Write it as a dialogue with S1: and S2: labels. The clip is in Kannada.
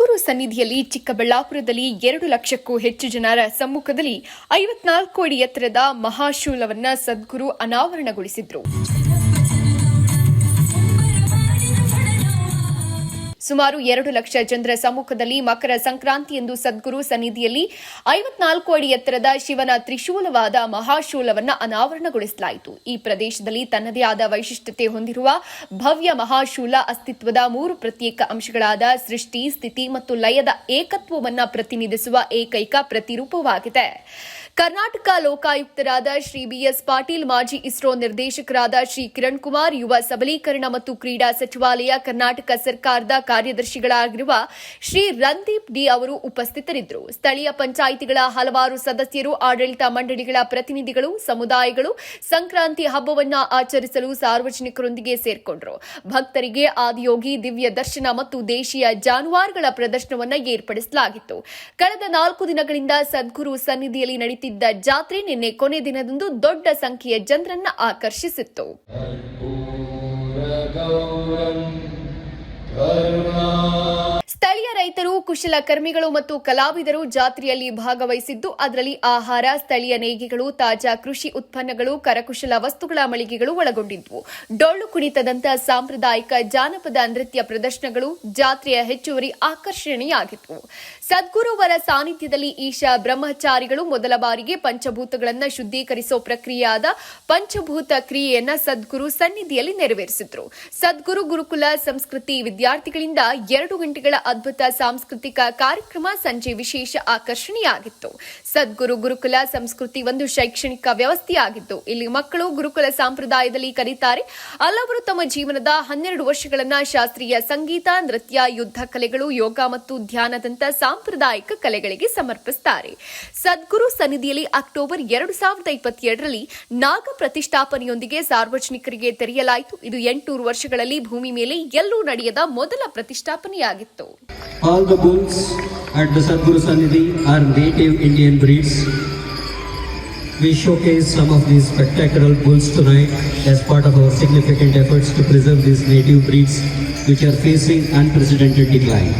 S1: ಸದ್ಗುರು ಸನ್ನಿಧಿಯಲ್ಲಿ ಚಿಕ್ಕಬಳ್ಳಾಪುರದಲ್ಲಿ 2 ಲಕ್ಷಕ್ಕೂ ಹೆಚ್ಚು ಜನರ ಸಮ್ಮುಖದಲ್ಲಿ 54 ಅಡಿ ಎತ್ತರದ ಮಹಾಶೂಲವನ್ನು ಸದ್ಗುರು ಅನಾವರಣಗೊಳಿಸಿದರು. ಸುಮಾರು 2 ಲಕ್ಷ ಜನರ ಸಮ್ಮುಖದಲ್ಲಿ ಮಕರ ಸಂಕ್ರಾಂತಿಯಂದು ಸದ್ಗುರು ಸನ್ನಿಧಿಯಲ್ಲಿ 54 ಅಡಿ ಎತ್ತರದ ಶಿವನ ತ್ರಿಶೂಲವಾದ ಮಹಾಶೂಲವನ್ನು ಅನಾವರಣಗೊಳಿಸಲಾಯಿತು. ಈ ಪ್ರದೇಶದಲ್ಲಿ ತನ್ನದೇ ಆದ ವೈಶಿಷ್ಟ್ಯತೆ ಹೊಂದಿರುವ ಭವ್ಯ ಮಹಾಶೂಲ ಅಸ್ತಿತ್ವದ 3 ಪ್ರತ್ಯೇಕ ಅಂಶಗಳಾದ ಸೃಷ್ಟಿ, ಸ್ಥಿತಿ ಮತ್ತು ಲಯದ ಏಕತ್ವವನ್ನು ಪ್ರತಿನಿಧಿಸುವ ಏಕೈಕ ಪ್ರತಿರೂಪವಾಗಿದೆ. ಕರ್ನಾಟಕ ಲೋಕಾಯುಕ್ತರಾದ ಶ್ರೀ ಬಿಎಸ್ ಪಾಟೀಲ್, ಮಾಜಿ ಇಸ್ರೋ ನಿರ್ದೇಶಕರಾದ ಶ್ರೀ ಕಿರಣ್ ಕುಮಾರ್, ಯುವ ಸಬಲೀಕರಣ ಮತ್ತು ಕ್ರೀಡಾ ಸಚಿವಾಲಯ, ಕರ್ನಾಟಕ ಸರ್ಕಾರದ ಕಾರ್ಯದರ್ಶಿಗಳಾಗಿರುವ ಶ್ರೀ ರಂದೀಪ್ ಡಿ ಅವರು ಉಪಸ್ಥಿತರಿದ್ದರು. ಸ್ಥಳೀಯ ಪಂಚಾಯಿತಿಗಳ ಹಲವಾರು ಸದಸ್ಯರು, ಆಡಳಿತ ಮಂಡಳಿಗಳ ಪ್ರತಿನಿಧಿಗಳು, ಸಮುದಾಯಗಳು ಸಂಕ್ರಾಂತಿ ಹಬ್ಬವನ್ನು ಆಚರಿಸಲು ಸಾರ್ವಜನಿಕರೊಂದಿಗೆ ಸೇರ್ಕೊಂಡರು. ಭಕ್ತರಿಗೆ ಆದಿಯೋಗಿ, ದಿವ್ಯ ದರ್ಶನ ಮತ್ತು ದೇಶೀಯ ಜಾನುವಾರುಗಳ ಪ್ರದರ್ಶನವನ್ನು ಏರ್ಪಡಿಸಲಾಗಿತ್ತು. ಕಳೆದ 4 ದಿನಗಳಿಂದ ಸದ್ಗುರು ಸನ್ನಿಧಿಯಲ್ಲಿ ನಡೆಯುತ್ತಿದ್ದ ಜಾತ್ರೆ ನಿನ್ನೆ ಕೊನೆ ದಿನದಂದು ದೊಡ್ಡ ಸಂಖ್ಯೆಯ ಜನರನ್ನು ಆಕರ್ಷಿಸಿತ್ತು. ಸ್ಥಳೀಯ ರೈತರು, ಕುಶಲಕರ್ಮಿಗಳು ಮತ್ತು ಕಲಾವಿದರು ಜಾತ್ರೆಯಲ್ಲಿ ಭಾಗವಹಿಸಿದ್ದು, ಅದರಲ್ಲಿ ಆಹಾರ, ಸ್ಥಳೀಯ ನೇಯ್ಗೆಗಳು, ತಾಜಾ ಕೃಷಿ ಉತ್ಪನ್ನಗಳು, ಕರಕುಶಲ ವಸ್ತುಗಳ ಮಳಿಗೆಗಳು ಒಳಗೊಂಡಿದ್ವು. ಡೊಳ್ಳು ಕುಣಿತದಂತಹ ಸಾಂಪ್ರದಾಯಿಕ ಜಾನಪದ ನೃತ್ಯ ಪ್ರದರ್ಶನಗಳು ಜಾತ್ರೆಯ ಹೆಚ್ಚುವರಿ ಆಕರ್ಷಣೆಯಾಗಿದ್ವು. ಸದ್ಗುರುವರ ಸಾನ್ನಿಧ್ಯದಲ್ಲಿ ಈಶಾ ಬ್ರಹ್ಮಚಾರಿಗಳು ಮೊದಲ ಬಾರಿಗೆ ಪಂಚಭೂತಗಳನ್ನು ಶುದ್ಧೀಕರಿಸುವ ಪ್ರಕ್ರಿಯೆಯಾದ ಪಂಚಭೂತ ಕ್ರಿಯೆಯನ್ನ ಸದ್ಗುರು ಸನ್ನಿಧಿಯಲ್ಲಿ ನೆರವೇರಿಸಿದ್ರು. ಸದ್ಗುರು ಗುರುಕುಲ ಸಂಸ್ಕೃತಿ ವಿದ್ಯಾರ್ಥಿಗಳಿಂದ 2 ಗಂಟೆಗಳ ಅದ್ಭುತ ಸಾಂಸ್ಕೃತಿಕ ಕಾರ್ಯಕ್ರಮ ಸಂಜೆ ವಿಶೇಷ ಆಕರ್ಷಣೆಯಾಗಿತ್ತು. ಸದ್ಗುರು ಗುರುಕುಲ ಸಂಸ್ಕೃತಿ ಒಂದು ಶೈಕ್ಷಣಿಕ ವ್ಯವಸ್ಥೆಯಾಗಿದ್ದು, ಇಲ್ಲಿ ಮಕ್ಕಳು ಗುರುಕುಲ ಸಂಪ್ರದಾಯದಲ್ಲಿ ಕಲಿತಾರೆ. ಹಲವರು ತಮ್ಮ ಜೀವನದ 12 ವರ್ಷಗಳನ್ನ ಶಾಸ್ತ್ರೀಯ ಸಂಗೀತ, ನೃತ್ಯ, ಯುದ್ಧ ಕಲೆಗಳು, ಯೋಗ ಮತ್ತು ಧ್ಯಾನದಂತ ಸಾಂಪ್ರದಾಯಿಕ ಕಲೆಗಳಿಗೆ ಸಮರ್ಪಿಸುತ್ತಾರೆ. ಸದ್ಗುರು ಸನ್ನಿಧಿಯಲ್ಲಿ ಅಕ್ಟೋಬರ್ 2022ರಲ್ಲಿ ನಾಗ ಪ್ರತಿಷ್ಠಾಪನೆಯೊಂದಿಗೆ ಸಾರ್ವಜನಿಕರಿಗೆ ತೆರೆಯಲಾಯಿತು. ಇದು 800 ವರ್ಷಗಳಲ್ಲಿ ಭೂಮಿ ಮೇಲೆ ಎಲ್ಲೂ ನಡೆಯದ ಮೊದಲ ಪ್ರತಿಷ್ಠಾಪನೆಯಾಗಿತ್ತು.
S2: All the bulls at the Sadguru Sannidhi are native Indian breeds. We showcase some of these spectacular bulls tonight as part of our significant efforts to preserve these native breeds which are facing unprecedented decline.